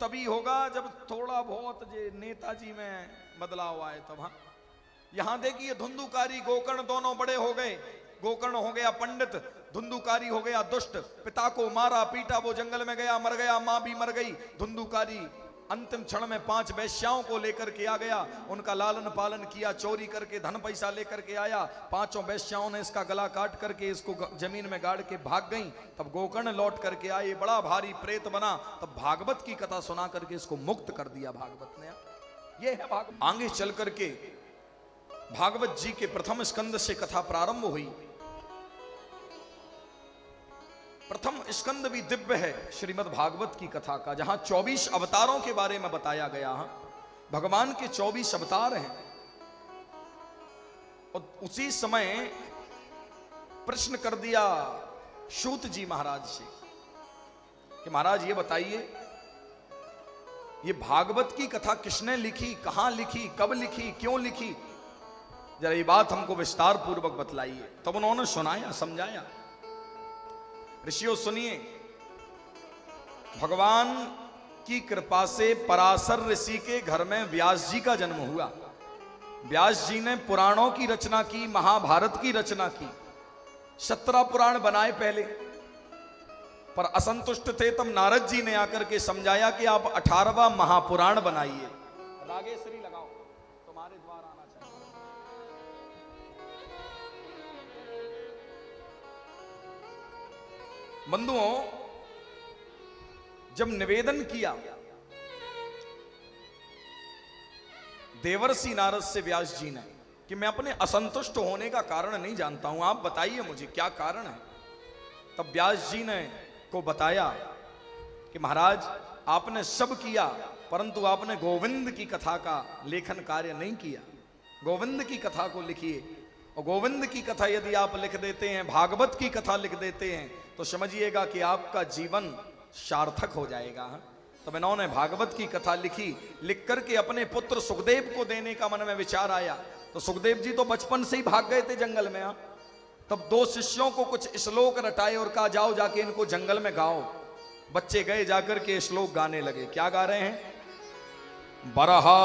तभी होगा जब थोड़ा बहुत जे नेताजी में बदलाव आए तब। हाँ, यहां देखिए धुंधुकारी गोकर्ण दोनों बड़े हो गए। गोकर्ण हो गया पंडित, धुंधुकारी हो गया दुष्ट। पिता को मारा पीटा, वो जंगल में गया, मर गया, मां भी मर गई। धुंधुकारी अंतिम क्षण में 5 वेश्याओं को लेकर के आ गया, उनका लालन पालन किया, चोरी करके धन पैसा लेकर के आया। 5 वेश्याओं ने इसका गला काट करके इसको जमीन में गाड़ के भाग गई। तब गोकर्ण लौट करके आए, बड़ा भारी प्रेत बना। तब भागवत की कथा सुना करके इसको मुक्त कर दिया भागवत ने। ये है भागवत। आगे चल करके भागवत जी के प्रथम स्कंद से कथा प्रारंभ हुई। प्रथम स्कंद भी दिव्य है श्रीमद् भागवत की कथा का, जहां 24 अवतारों के बारे में बताया गया है। भगवान के 24 अवतार हैं। और उसी समय प्रश्न कर दिया सूत जी महाराज से कि महाराज ये बताइए, ये भागवत की कथा किसने लिखी, कहां लिखी, कब लिखी, क्यों लिखी, जरा ये बात हमको विस्तार पूर्वक बतलाइए। तब उन्होंने सुनाया, समझाया। ऋषियों सुनिए, भगवान की कृपा से पराशर ऋषि के घर में व्यास जी का जन्म हुआ। व्यास जी ने पुराणों की रचना की, महाभारत की रचना की, 17 पुराण बनाए पहले, पर असंतुष्ट थे। तब नारद जी ने आकर के समझाया कि आप 18वां महापुराण बनाइए। रागेश्वरी लगाओ, तुम्हारे द्वार आना चाहिए। बंधुओं, जब निवेदन किया देवर्षि नारद से व्यास जी ने कि मैं अपने असंतुष्ट होने का कारण नहीं जानता हूं, आप बताइए मुझे क्या कारण है। तब व्यास जी ने को बताया कि महाराज आपने सब किया, परंतु आपने गोविंद की कथा का लेखन कार्य नहीं किया। गोविंद की कथा को लिखिए, और गोविंद की कथा यदि आप लिख देते हैं, भागवत की कथा लिख देते हैं, तो समझिएगा कि आपका जीवन सार्थक हो जाएगा। तब इन्होंने भागवत की कथा लिखी। लिख करके अपने पुत्र सुखदेव को देने का मन में विचार आया। तो सुखदेव जी तो बचपन से ही भाग गए थे जंगल में। तब 2 शिष्यों को कुछ श्लोक रटाए और कहा जाओ जाके इनको जंगल में गाओ। बच्चे गए, जाकर के श्लोक गाने लगे। क्या गा रहे हैं? बरहा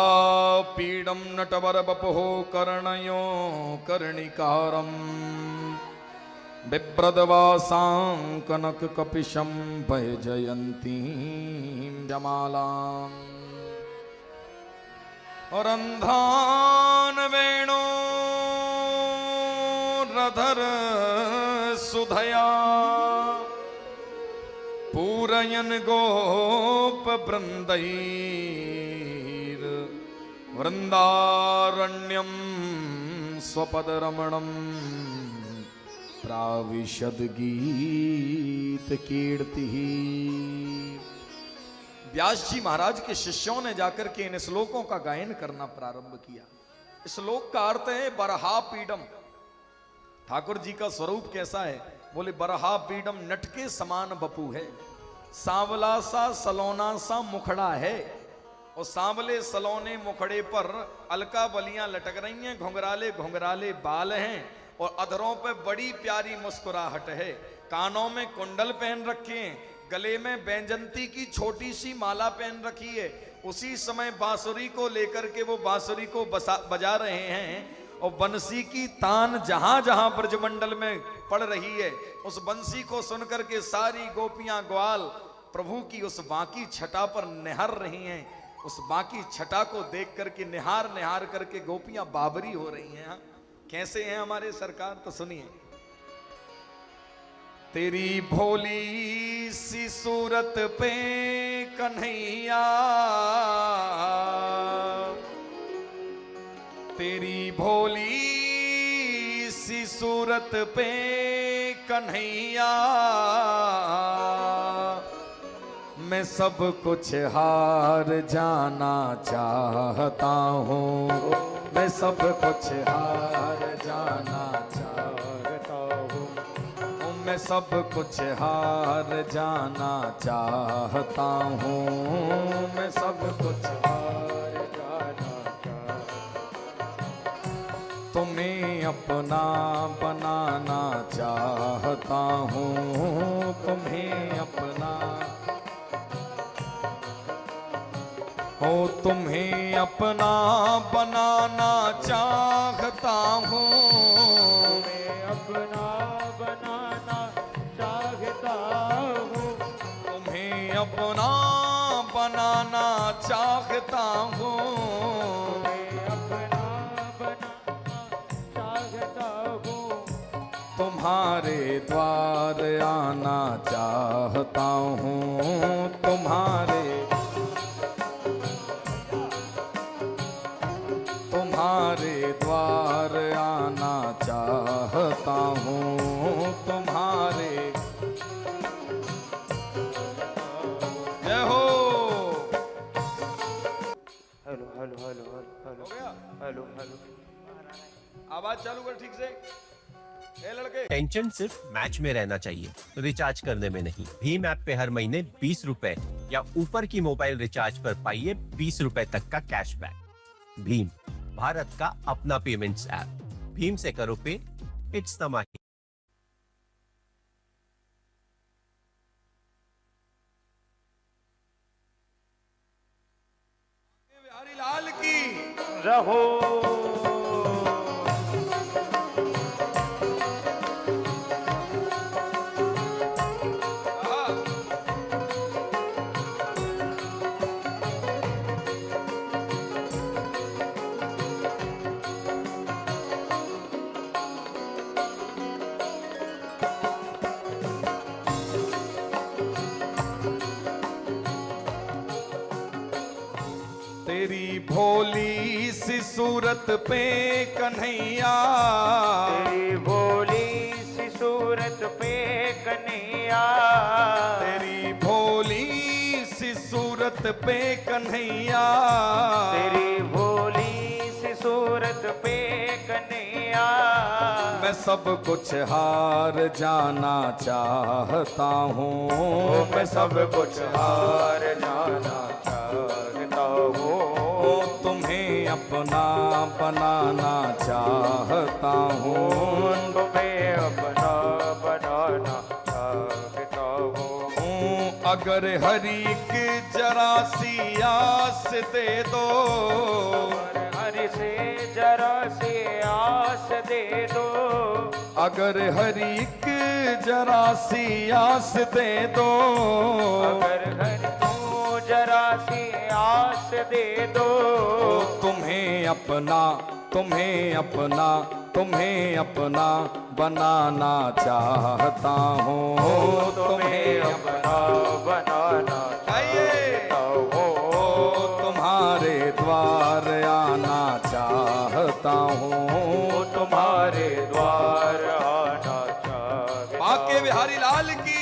पीडम नटवर बपहो कर्णयो कर्णिकारम बिभ्रदवासां कनक कपिशं भजयन्तीं जमालां रन्ध्रान् वेणो रधर सुधया पूरयन् गोप वृन्दैर् वृन्दारण्यं स्वपदरमणम् प्राविशद गीत कीर्ति। व्यास जी महाराज के शिष्यों ने जाकर के इन श्लोकों का गायन करना प्रारंभ किया। श्लोक का अर्थ है बरहा पीडम। ठाकुर जी का स्वरूप कैसा है? बोले बरहा पीडम नट के समान बपू है, सांवला सा सलोना सा मुखड़ा है, और सांवले सलोने मुखड़े पर अलका बलियां लटक रही हैं, घुंघराले घुंघराले बाल हैं, और अधरों पे बड़ी प्यारी मुस्कुराहट है। कानों में कुंडल पहन रखे हैं, गले में बैंजंती की छोटी सी माला पहन रखी है। उसी समय बांसुरी को लेकर के वो बांसुरी को बजा रहे हैं, और बंसी की तान जहां जहां ब्रजमंडल में पड़ रही है, उस बंसी को सुनकर के सारी गोपियां ग्वाल प्रभु की उस बाकी छटा पर निहार रही हैं। उस बाकी छटा को देख करके निहार निहार करके गोपियां बाबरी हो रही हैं। कैसे हैं हमारे सरकार? तो सुनिए। तेरी भोली सी सूरत पे कन्हैया, तेरी भोली सी सूरत पे कन्हैया, मैं सब कुछ हार जाना चाहता हूँ, मैं सब कुछ हार जाना चाहता हूँ, मैं सब कुछ हार जाना चाहता हूँ, मैं सब कुछ हार जाना चाहता हूँ, तुम्हें अपना बनाना चाहता हूँ, तुम्हें अपना हो तुम्हें अपना बनाना चाहता हूँ, तुम्हें अपना बनाना चाहता हूँ, तुम्हें अपना बनाना चाहता हूँ, तुम्हें अपना बनाना चाहता हूँ, तुम्हारे द्वार आना चाहता हूँ, तुम्हारे द्वार आना चाहता हूँ, तुम्हारे। जय हो। हेलो हेलो हेलो हेलो हो गया? Hello hello. आवाज चालू कर ठीक से। ए लड़के, टेंशन सिर्फ मैच में रहना चाहिए, रिचार्ज करने में नहीं। भीम ऐप पे हर महीने 20 रुपए या ऊपर की मोबाइल रिचार्ज पर पाइए 20 रुपए तक का कैशबैक। भीम, भारत का अपना पेमेंट्स ऐप। भीम से करो पे, इट्स द माही। बिहारी लाल की रहो। तेरी भोली सी सूरत पे कन्हैया, तेरी भोली सी सूरत पे कन्हैया, तेरी भोली सी सूरत पे कन्हैया, तेरी भोली सी सूरत पे कन्हैया, मैं सब कुछ हार जाना चाहता हूँ, मैं सब कुछ हार जाना चाहता हूँ, तुम्हें अपना बनाना चाहता हूँ, तुम्हें अपना बनाना चाहता हूँ, अगर हरी की जरा सी आस दे दो, हरि से जरा सी आस दे दो, अगर हरी की जरा सी आस दे दो, अगर हरि को जरा सी आस दे दो, तुम्हें अपना, तुम्हें अपना, तुम्हें अपना बनाना चाहता हूँ, तुम्हें अपना बनाना चाहता हूँ, तुम्हारे द्वार आना चाहता हूँ, तुम्हारे द्वार आना चाहता बाके बिहारी लाल की।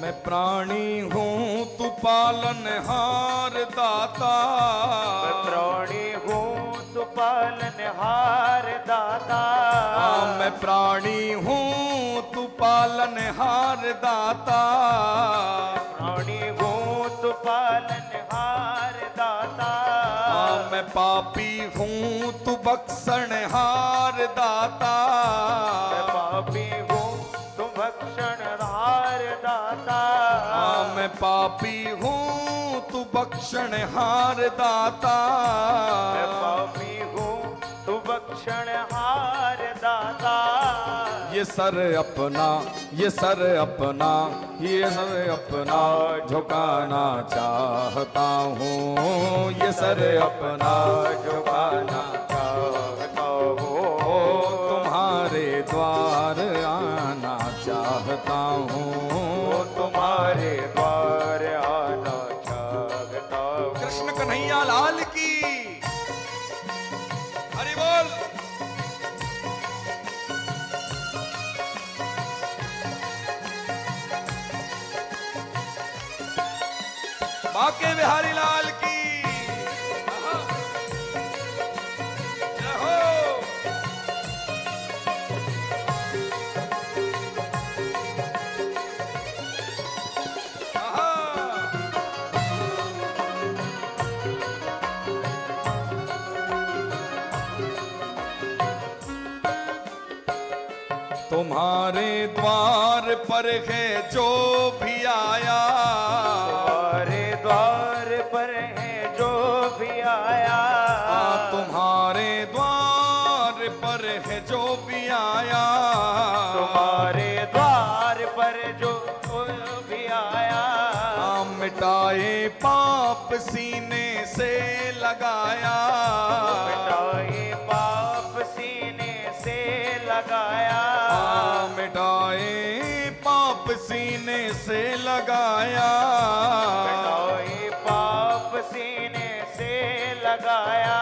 मैं प्राणी हूँ तू पालनहार दाता, मैं प्राणी हूँ तू पालनहार दाता, मैं प्राणी हूँ तू पालनहार दाता, प्राणी हूँ तू पालनहार दाता, मैं पापी हूँ तू बख्शनहार दाता, मैं पापी हूँ तू भक्षणहार दाता, मैं पापी हूँ तू बख्शनहार दाता, मैं पापी हूँ तू भक्षणहार दाता, ये सर अपना, ये सर अपना, ये सर अपना झुकाना चाहता हूँ, ये सर अपना झुकाना चाहता हूँ, तुम्हारे द्वार आना चाहता हूँ, तुम्हारे द्वार आना चाहता हूँ। कृष्ण कन्हैया लाल की हरि बोल। बाके बिहारी लाल की जय हो। तुम्हारे द्वार पर है जो भी आया, तुम्हारे द्वार पर है जो भी आया, तुम्हारे द्वार पर है जो भी आया, तुम्हारे द्वार पर जो भी आया, मिटाए पाप सीने से लगाया, मिटाए पाप सीने से लगाया, मिटाए पाप सीने से लगाया, मिटाए पाप सीने से लगाया।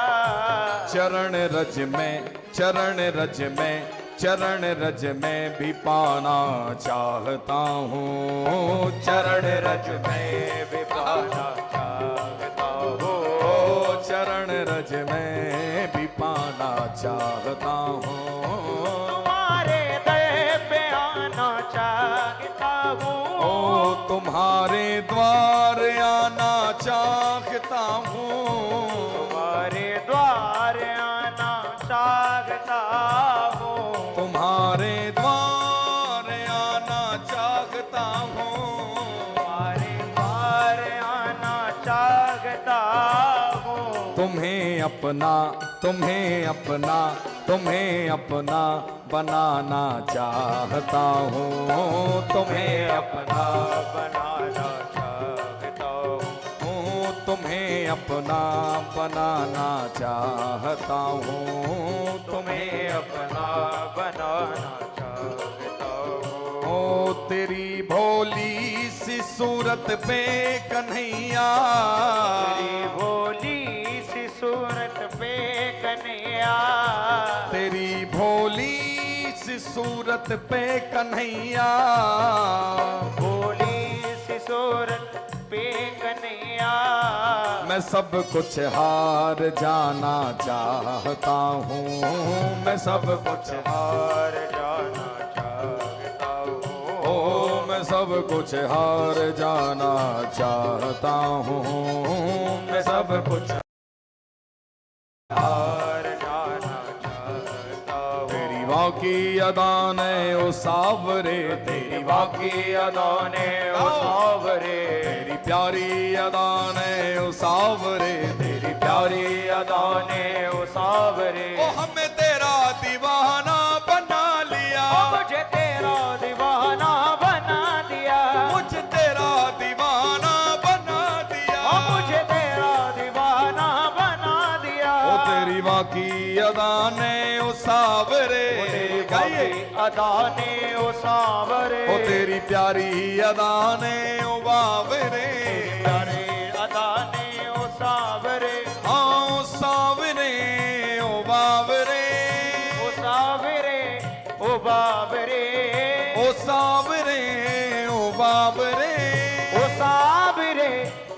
चरण रज में, चरण रज में, चरण रज में भी पाना चाहता हूँ, चरण रज में भी पाना चाहता हूँ, चरण रज में भी पाना चाहता हूँ, तुम्हारे दर पे आना चाहता हूँ, ओ तुम्हारे द्वार आना चाहता हूँ, तुम्हारे द्वार आना चाहता हूँ, तुम्हारे द्वार आना चाहता हूँ, तुम्हारे द्वार आना चाहता हूँ। तुम्हें अपना, तुम्हें अपना, तुम्हें अपना बनाना चाहता हूँ, तुम्हें अपना बनाना चाहता हूँ, तुम्हें अपना बनाना चाहता हूँ, तुम्हें अपना बनाना चाहता हूँ। ओ तेरी भोली सी सूरत पे कन्हैया, तेरी भोली सी सूरत पे कन्हैया, तेरी भोली सी सूरत पे कन्हैया, भोली सी सूरत पे कन्हैया, मैं सब कुछ हार जाना चाहता हूँ, मैं सब कुछ हार जाना चाहता हूँ, ओ मैं सब कुछ हार जाना चाहता हूँ, मैं सब कुछ हार जाना चाहता हूँ। तेरी वाकी अदा ने ओ सावरे, तेरी वाकी अदा ने ओ सावरे, तेरी प्यारी अदा ने ओ सावरे, तेरी प्यारी अदा ने ओ सावरे, ओ हमें तेरा दीवाना बना लिया, मुझे तेरा दीवाना बना दिया, मुझे तेरा दीवाना बना दिया, मुझे तेरा दीवाना बना दिया। ओ तेरी वाकी अदा ने ओ सावरे, गाइए अदा ने ओ सावरे, ओ तेरी प्यारी अदा ने ओ बावरे, प्यारे अदा ने ओ सावरे, हाँ ओ सावरे ओ बावरे, ओ सावरे ओ बाबरे, ओ सावरे ओ बाबरे, ओ सावरे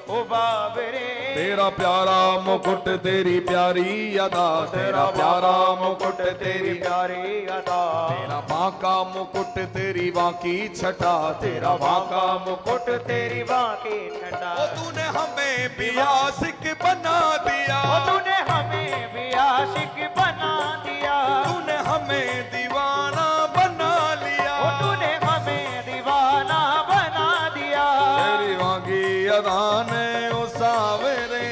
ओ बाबरे। तेरा प्यारा मुकुट तेरी प्यारी अदा, तेरा प्यारा मुकुट तेरी प्यारी अदा, तेरा बांका मुकुट तेरी बाकी छटा, तेरा बांका मुकुट तेरी बाकी छटा, ओ तूने हमें भी आशिक बना दिया, ओ तूने हमें भी आशिक बना दिया, तूने हमें दीवाना बना लिया, ओ तूने हमें दीवाना बना दिया। तेरी वागी अदा ने ओ सावरे,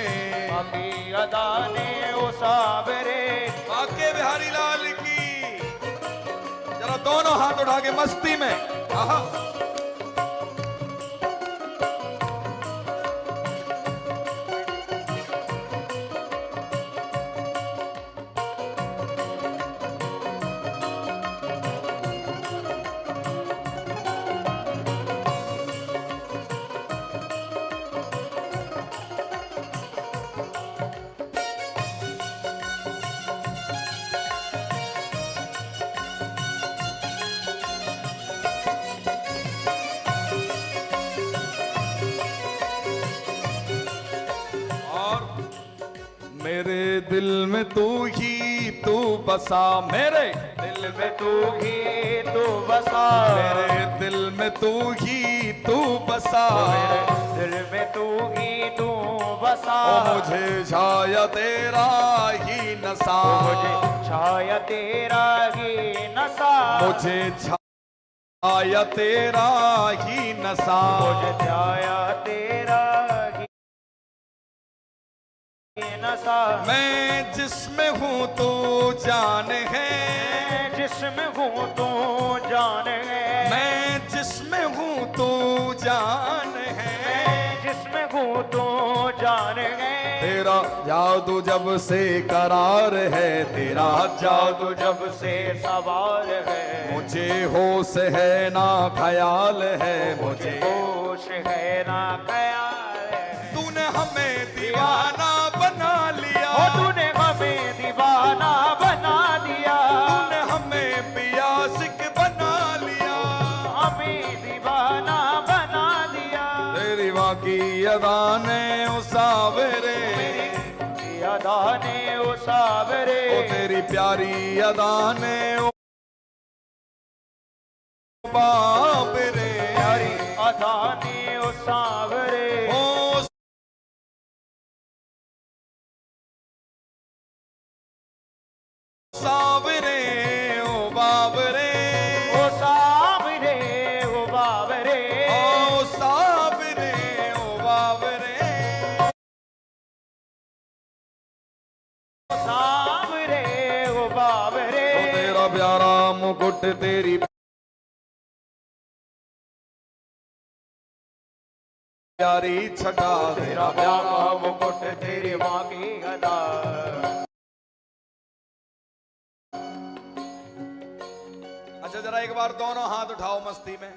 बाकी अदा ने ओ सावरे, बाके बिहारी लाल की जरा जरा दोनों हाथ उठा के मस्ती में। आहा। मेरे दिल में तू ही तू बसा, मेरे दिल में तू ही तू बसा, मेरे दिल में तू ही तू बसा, मेरे दिल में तू ही तू बसा। ओ मुझे छाया तेरा ही नशा, मुझे छाया तेरा ही नशा, मुझे छाया तेरा ही नशा, मुझे छाया तेरा ही नशा। मैं जिसमें हूँ तू जान है, जिसमें हूँ तू जान है, मैं जिसमें हूँ तू जान है, जिसमें हूँ तू जान है। तेरा जादू जब से करार है, तेरा जादू जब से सवार है, मुझे होश है ना ख्याल है, मुझे होश है ना ख्याल है। तूने हमें दीवाना बना लिया, ओ तूने हमें दीवाना बना दिया, तूने हमें पियासिक बना लिया, हमें दीवाना बना दिया। तेरी बाकी अदा ने उसावरे, अदा ने ओ सावरे, ओ तेरी प्यारी अदा ने ओ बाबरे, प्यारी अदा ने ओ सावरे, ओ सावरे ओ बाबरे, ओ सावरे ओ बाबरे, ओ सावरे ओ बाबरे, ओ सावरे ओ बाबरे। ओ तेरा प्यारा मुकुट तेरी प्यारी छटा, तेरा प्यारा मुकुट तेरी माँ की अदा। अच्छा जरा एक बार दोनों हाथ उठाओ मस्ती में।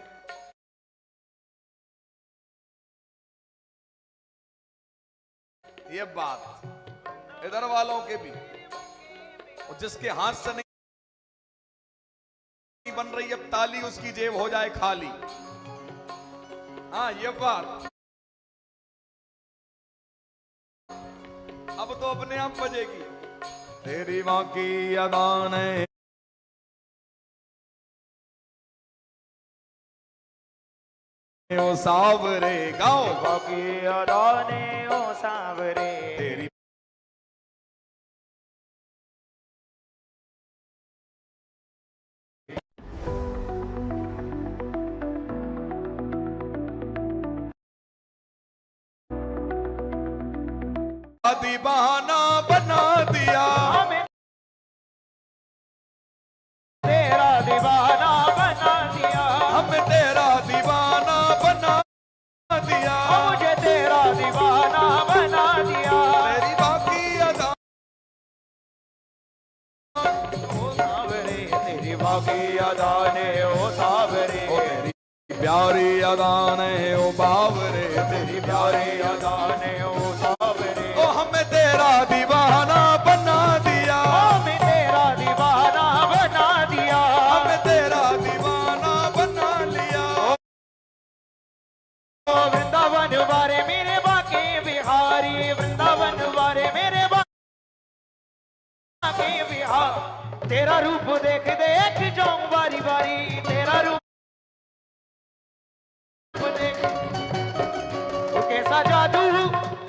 ये बात इधर वालों के भी, और जिसके हाथ से नहीं बन रही अब ताली, उसकी जेब हो जाए खाली। हाँ ये बात अब तो अपने आप बजेगी। तेरी माँ की अदा ने ओ सावरे गाओ, बाकी अदा ने ओ सावरे, तेरी दीवाना बना दिया, हमें तेरा दीवाना बना दिया, हमें तेरा दीवाना बना दिया, मुझे तेरा दीवाना बना दिया। तेरी बाकी अदा ओ सावरे, तेरी बाकी अदा ने ओ सावरे, ओ तेरी प्यारी अदा ने ओ बावरे, तेरी प्यारी अदा ने ओ सावरे, ओ हमें तेरा दीवाना बना दिया, हमें तेरा दीवाना बना दिया, हमें तेरा दीवाना बना लिया। ओ वृंदावन वारे मेरे बाके बिहारी, वृंदावन वारे मेरे बाके बिहार। तेरा रूप देख देख जाऊं बारी बारी, तेरा रूप देख वो कैसा जादू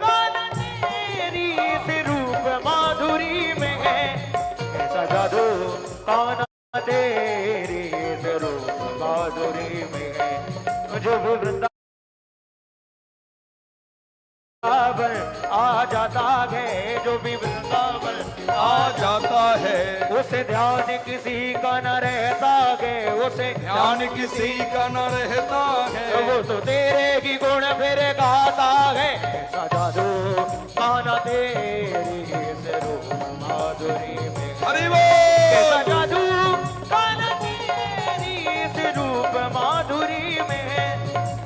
काना तेरी इस रूप माधुरी में है, कैसा जादू काना तेरी इस रूप माधुरी में है। मुझे वो वृंदावन आ जाता है, जो भी वृंदावन आ जाता है उसे ध्यान किसी का न रहता गे, उसे ध्यान किसी का न रहता है। वो तो तेरे ही गुण फिर गाता है। ऐसा जादू माना तेरी इस रूप माधुरी में। हरि ऐसा बोल। जादू माना तेरी इस रूप माधुरी में।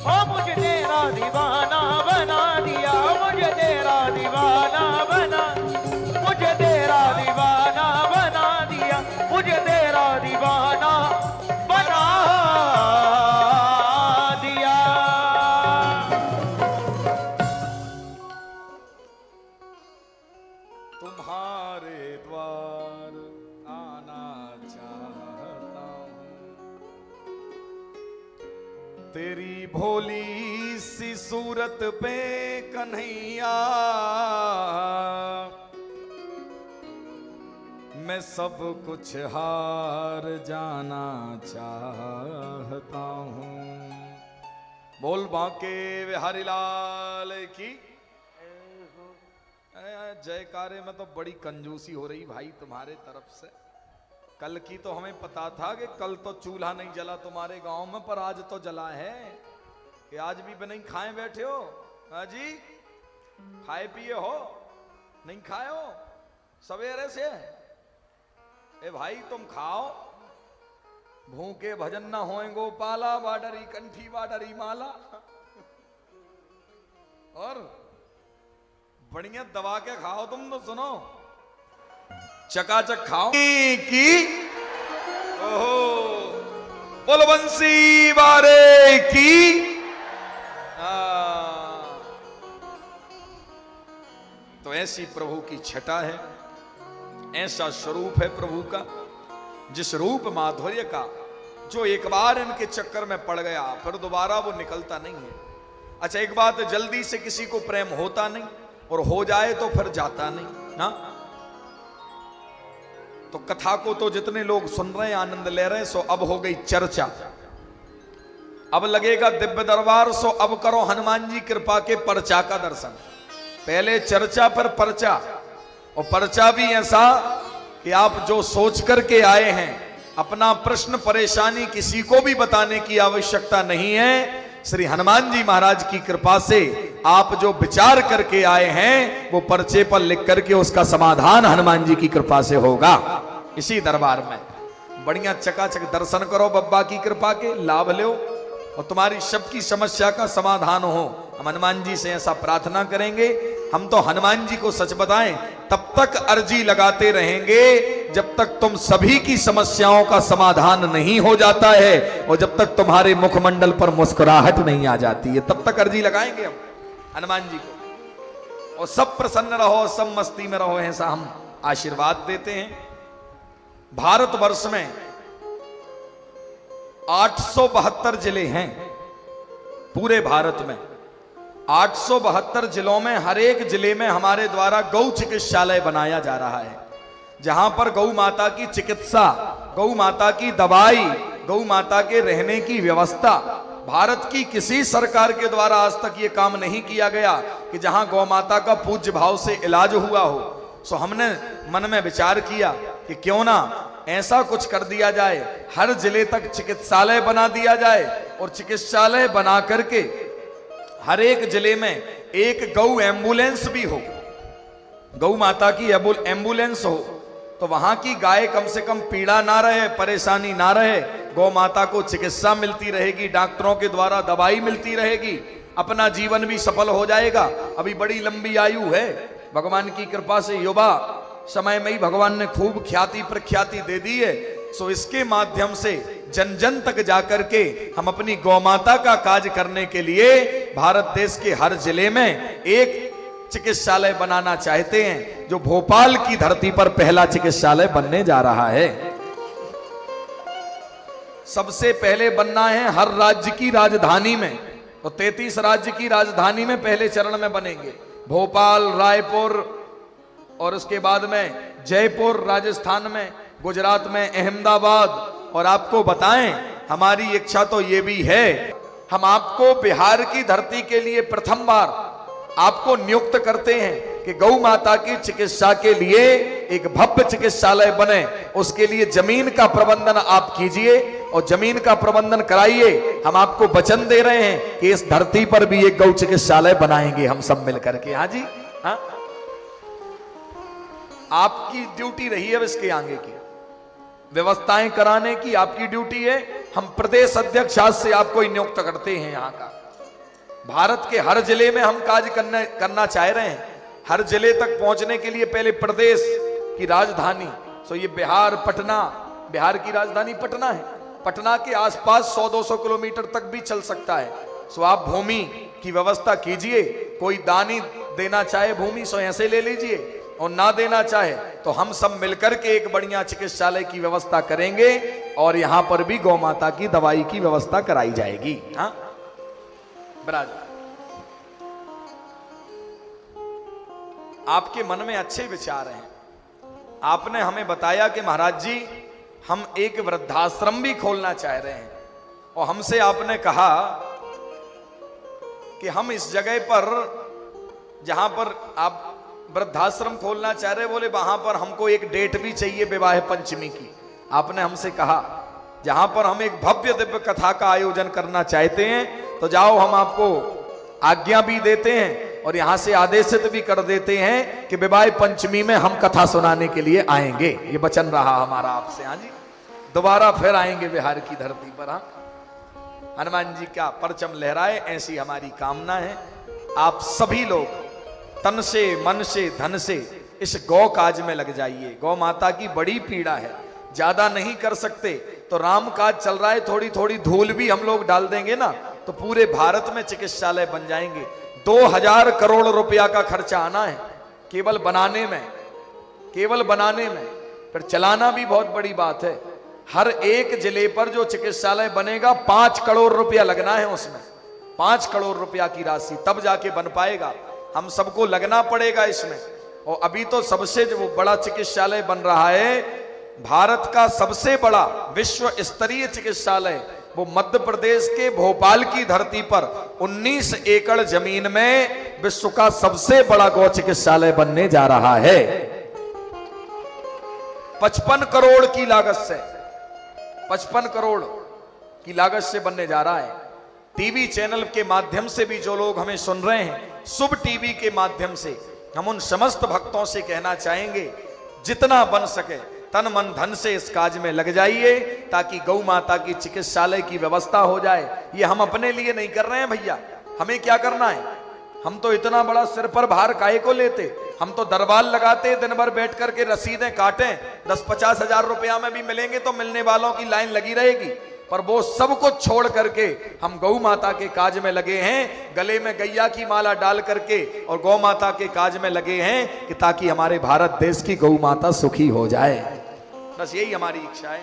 ओ मुझे तेरा दीवाना बना दिया, मुझे तेरा दीवाना बना, मुझे तेरा दीवाना बना दिया, मुझे तेरा दीवाना बना दिया। तुम्हारे द्वार आना चाहता हूँ, तेरी भोली सी सूरत पे कन्हैया, मैं सब कुछ हार जाना चाहता हूँ। बोल बांके बिहारी लाल की जयकारे में तो बड़ी कंजूसी हो रही भाई तुम्हारे तरफ से। कल की तो हमें पता था कि कल तो चूल्हा नहीं जला तुम्हारे गांव में, पर आज तो जला है। कि आज भी नहीं खाए बैठे हो? हाँ जी, खाए पिए हो? नहीं खाए हो सवेरे से? ए भाई तुम खाओ, भूखे भजन न होए गोपाला, बाडरी कंठी बाडरी माला। और बढ़िया दबा के खाओ तुम तो। सुनो, चकाचक खाओ की। ओहो, बोल बंसी बारे की। तो ऐसी प्रभु की छटा है, ऐसा स्वरूप है प्रभु का, जिस रूप माधुर्य का जो एक बार इनके चक्कर में पड़ गया फिर दोबारा वो निकलता नहीं है। अच्छा, एक बात, जल्दी से किसी को प्रेम होता नहीं, और हो जाए तो फिर जाता नहीं ना। तो कथा को तो जितने लोग सुन रहे हैं, आनंद ले रहे हैं, सो अब हो गई चर्चा, अब लगेगा दिव्य दरबार। सो अब करो हनुमान जी कृपा के पर्चा का दर्शन। पहले चर्चा पर पर्चा, और पर्चा भी ऐसा कि आप जो सोच करके आए हैं, अपना प्रश्न परेशानी किसी को भी बताने की आवश्यकता नहीं है। श्री हनुमान जी महाराज की कृपा से आप जो विचार करके आए हैं वो पर्चे पर लिख करके उसका समाधान हनुमान जी की कृपा से होगा इसी दरबार में। बढ़िया चकाचक दर्शन करो बब्बा की कृपा के, लाभ लो और तुम्हारी सबकी समस्या का समाधान हो। हम हनुमान जी से ऐसा प्रार्थना करेंगे। हम तो हनुमान जी को सच बताएं तब तक अर्जी लगाते रहेंगे जब तक तुम सभी की समस्याओं का समाधान नहीं हो जाता है, और जब तक तुम्हारे मुखमंडल पर मुस्कुराहट नहीं आ जाती है, तब तक अर्जी लगाएंगे हम हनुमान जी को। और सब प्रसन्न रहो, सब मस्ती में रहो, ऐसा हम आशीर्वाद देते हैं। भारतवर्ष में 872 जिले हैं, पूरे भारत में 872 जिलों में हर एक जिले में हमारे द्वारा गौ चिकित्सालय बनाया जा रहा है, जहां पर गौ माता की चिकित्सा, गौ माता की दवाई, गौ माता के रहने की व्यवस्था। भारत की किसी सरकार के द्वारा आज तक ये काम नहीं किया गया कि जहां गौ माता का पूज्य भाव से इलाज हुआ हो। सो हमने मन में विचार किया कि क्यों ना ऐसा कुछ कर दिया जाए, हर जिले तक चिकित्सालय बना दिया जाए, और चिकित्सालय बना करके हर एक जिले में एक गौ एम्बुलेंस भी हो, गौ माता की एम्बुलेंस हो, तो वहां की गाय कम से कम पीड़ा ना रहे, परेशानी ना रहे, गौ माता को चिकित्सा मिलती रहेगी, डॉक्टरों के द्वारा दवाई मिलती रहेगी, अपना जीवन भी सफल हो जाएगा। अभी बड़ी लंबी आयु है, भगवान की कृपा से युवा समय में ही भगवान ने खूब ख्याति प्रख्याति दे दी है। सो इसके माध्यम से जन जन तक जाकर के हम अपनी गौ माता का कार्य करने के लिए भारत देश के हर जिले में एक चिकित्सालय बनाना चाहते हैं, जो भोपाल की धरती पर पहला चिकित्सालय बनने जा रहा है। सबसे पहले बनना है हर राज्य की राजधानी में, तो 33 राज्य की राजधानी में पहले चरण में बनेंगे, भोपाल, रायपुर, और उसके बाद में जयपुर राजस्थान में, गुजरात में अहमदाबाद। और आपको बताएं, हमारी इच्छा तो ये भी है, हम आपको बिहार की धरती के लिए प्रथम बार आपको नियुक्त करते हैं कि गौ माता की चिकित्सा के लिए एक भव्य चिकित्सालय बने, उसके लिए जमीन का प्रबंधन आप कीजिए और जमीन का प्रबंधन कराइए। हम आपको वचन दे रहे हैं कि इस धरती पर भी एक गौ चिकित्सालय बनाएंगे हम सब मिलकर के। हाँ जी, हाँ, आपकी ड्यूटी रही है इसके आगे की व्यवस्थाएं कराने की, आपकी ड्यूटी है। हम प्रदेश अध्यक्ष आज से आपको नियुक्त करते हैं। यहाँ का भारत के हर जिले में हम कार्य करना चाह रहे हैं। हर जिले तक पहुंचने के लिए पहले प्रदेश की राजधानी, सो ये बिहार, पटना, बिहार की राजधानी पटना है, पटना के आसपास 100-200 किलोमीटर तक भी चल सकता है। सो आप भूमि की व्यवस्था कीजिए। कोई दानी देना चाहे भूमि सो ऐसे ले लीजिए, और ना देना चाहे तो हम सब मिलकर के एक बढ़िया चिकित्सालय की व्यवस्था करेंगे और यहां पर भी गौ माता की दवाई की व्यवस्था कराई जाएगी। हाँ बराज, आपके मन में अच्छे विचार हैं। आपने हमें बताया कि महाराज जी हम एक वृद्धाश्रम भी खोलना चाह रहे हैं, और हमसे आपने कहा कि हम इस जगह पर जहां पर आप वृद्धाश्रम खोलना चाह रहे, बोले वहां पर हमको एक डेट भी चाहिए विवाह पंचमी की। आपने हमसे कहा जहां पर हम एक भव्य दिव्य कथा का आयोजन करना चाहते हैं तो जाओ, हम आपको आज्ञा भी देते हैं और यहां से आदेशित भी कर देते हैं कि विवाह पंचमी में हम कथा सुनाने के लिए आएंगे। ये वचन रहा हमारा आपसे। हाँ जी, दोबारा फिर आएंगे बिहार की धरती पर। हाँ, हनुमान जी का परचम लहराए, ऐसी हमारी कामना है। आप सभी लोग तन से, मन से, धन से इस गौ काज में लग जाइए। गौ माता की बड़ी पीड़ा है, ज्यादा नहीं कर सकते तो राम काज चल रहा है, थोड़ी थोड़ी धूल भी हम लोग डाल देंगे ना तो पूरे भारत में चिकित्सालय बन जाएंगे। 2000 करोड़ रुपया का खर्चा आना है केवल बनाने में, केवल बनाने में। फिर चलाना भी बहुत बड़ी बात है। हर एक जिले पर जो चिकित्सालय बनेगा 5 करोड़ रुपया लगना है उसमें, 5 करोड़ रुपया की राशि, तब जाके बन पाएगा। हम सबको लगना पड़ेगा इसमें। और अभी तो सबसे जो बड़ा चिकित्सालय बन रहा है, भारत का सबसे बड़ा विश्व स्तरीय चिकित्सालय, वो मध्य प्रदेश के भोपाल की धरती पर 19 एकड़ जमीन में विश्व का सबसे बड़ा गौ चिकित्सालय बनने जा रहा है। 55 करोड़ की लागत से, 55 करोड़ की लागत से बनने जा रहा है। टीवी चैनल के माध्यम से भी जो लोग हमें सुन रहे हैं, शुभ टीवी के माध्यम से हम उन समस्त भक्तों से कहना चाहेंगे, जितना बन सके तन मन धन से इस काज में लग जाइए ताकि गौ माता की चिकित्सालय की व्यवस्था हो जाए। ये हम अपने लिए नहीं कर रहे हैं भैया, हमें क्या करना है? हम तो इतना बड़ा सिर पर भार काहे को लेते? हम तो दरबार लगाते, दिन भर बैठ करके रसीदें काटें, 10-50 हजार रुपया में भी मिलेंगे तो मिलने वालों की लाइन लगी रहेगी। पर वो सब कुछ छोड़ करके हम गौ माता के काज में लगे हैं, गले में गैया की माला डाल करके और गौ माता के काज में लगे हैं कि ताकि हमारे भारत देश की गौ माता सुखी हो जाए। बस यही हमारी इच्छा है,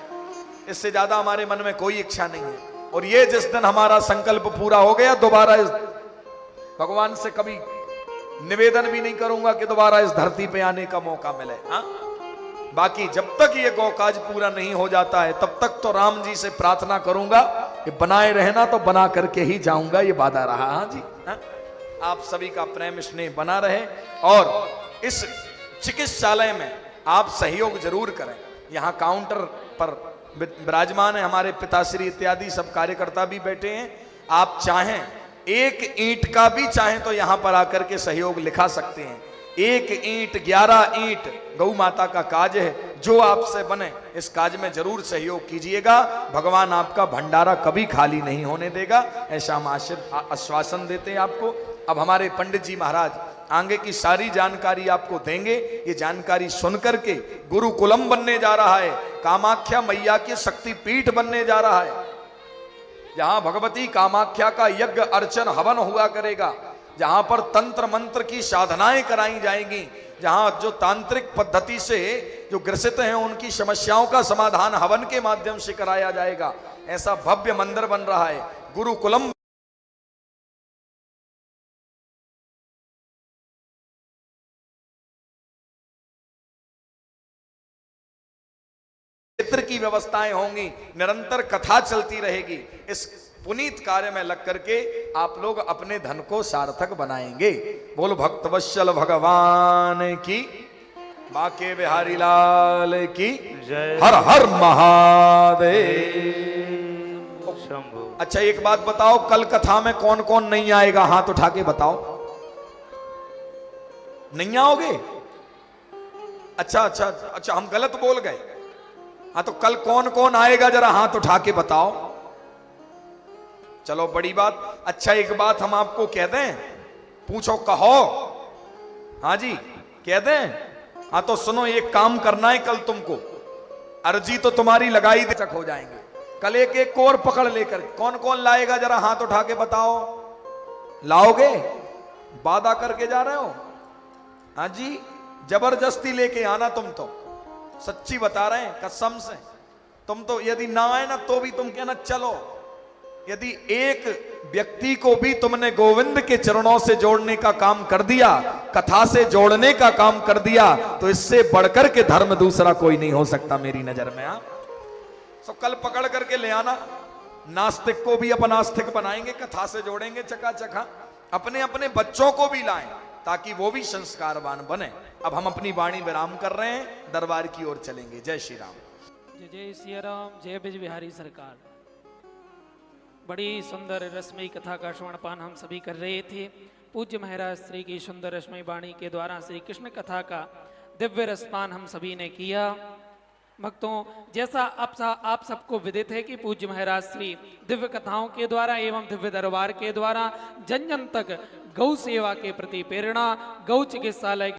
इससे ज्यादा हमारे मन में कोई इच्छा नहीं है। और ये जिस दिन हमारा संकल्प पूरा हो गया, दोबारा इस भगवान से कभी निवेदन भी नहीं करूंगा कि दोबारा इस धरती पे आने का मौका मिले। हाँ, बाकी जब तक ये गौ काज पूरा नहीं हो जाता है तब तक तो राम जी से प्रार्थना करूंगा कि बनाए रहना तो बना करके ही जाऊंगा, ये वादा रहा। हाँ जी, हाँ? आप सभी का प्रेम स्नेह बना रहे और इस चिकित्सालय में आप सहयोग जरूर करें। यहाँ काउंटर पर विराजमान है हमारे पिताश्री इत्यादि सब कार्यकर्ता भी बैठे हैं। आप चाहें 1 ईंट का भी चाहें तो यहाँ पर आकर के सहयोग लिखा सकते हैं। 1 ईंट 11 ईंट गौ माता का काज है, जो आपसे बने इस काज में जरूर सहयोग कीजिएगा। भगवान आपका भंडारा कभी खाली नहीं होने देगा, ऐसा हम आश्वासन देते हैं आपको। अब हमारे पंडित जी महाराज आगे की सारी जानकारी आपको देंगे। ये जानकारी सुन करके गुरुकुलम बनने जा रहा है, कामाख्या मैया की शक्ति पीठ बनने जा रहा है, जहां भगवती कामाख्या का यज्ञ अर्चन हवन हुआ करेगा, जहां पर तंत्र मंत्र की साधनाएं कराई जाएंगी, जहां जो तांत्रिक पद्धति से जो ग्रसित हैं उनकी समस्याओं का समाधान हवन के माध्यम से कराया जाएगा। ऐसा भव्य मंदिर बन रहा है गुरुकुलम। क्षेत्र की व्यवस्थाएं होंगी, निरंतर कथा चलती रहेगी। इस पुनीत कार्य में लग करके आप लोग अपने धन को सार्थक बनाएंगे। बोल भक्त वत्सल भगवान की, बाके बिहारी लाल की जय। हर हर महादेव। शंभु। अच्छा एक बात बताओ, कल कथा में कौन कौन नहीं आएगा? हाथ उठा के बताओ। नहीं आओगे? अच्छा अच्छा अच्छा, हम गलत बोल गए। हाँ तो कल कौन कौन आएगा जरा हाथ उठा के बताओ। चलो बड़ी बात। अच्छा एक बात हम आपको कह दें, पूछो कहो। हाँ जी कह दें। हाँ तो सुनो, एक काम करना है कल तुमको, अर्जी तो तुम्हारी लगाई दे तक हो जाएंगे। कल एक एक को और पकड़ लेकर कौन कौन लाएगा जरा हाथ उठा के बताओ। लाओगे? वादा करके जा रहे हो? हाँ जी, जबरदस्ती लेके आना। तुम तो सच्ची बता रहे हैं कसम से। तुम तो यदि ना आए ना तो भी तुम कहना चलो। यदि एक व्यक्ति को भी तुमने गोविंद के चरणों से जोड़ने का काम कर दिया, कथा से जोड़ने का काम कर दिया, तो इससे बढ़कर के धर्म दूसरा कोई नहीं हो सकता मेरी नजर में। हाँ तो कल पकड़ करके ले आना। नास्तिक को भी अपन आस्तिक बनाएंगे, कथा से जोड़ेंगे चकाचक। अपने अपने बच्चों को भी लाएं ताकि वो भी संस्कारवान बने। अब हम अपनी वाणी विराम कर रहे हैं, दरबार की ओर चलेंगे। जय श्री राम। जय जय सिया राम, जय बिज बिहारी सरकार। बड़ी सुंदर रश्मि कथा का श्रवणपान हम सभी कर रहे थे। पूज्य महाराज श्री की सुंदर रश्मि वाणी के द्वारा श्री कृष्ण कथा का दिव्य रसपान हम सभी ने किया। भक्तों, जैसा आप सबको विदित है कि पूज्य महाराज श्री दिव्य कथाओं के द्वारा एवं दिव्य दरबार के द्वारा जन जन तक गौ सेवा के प्रति प्रेरणा, गौ चिकित्सालय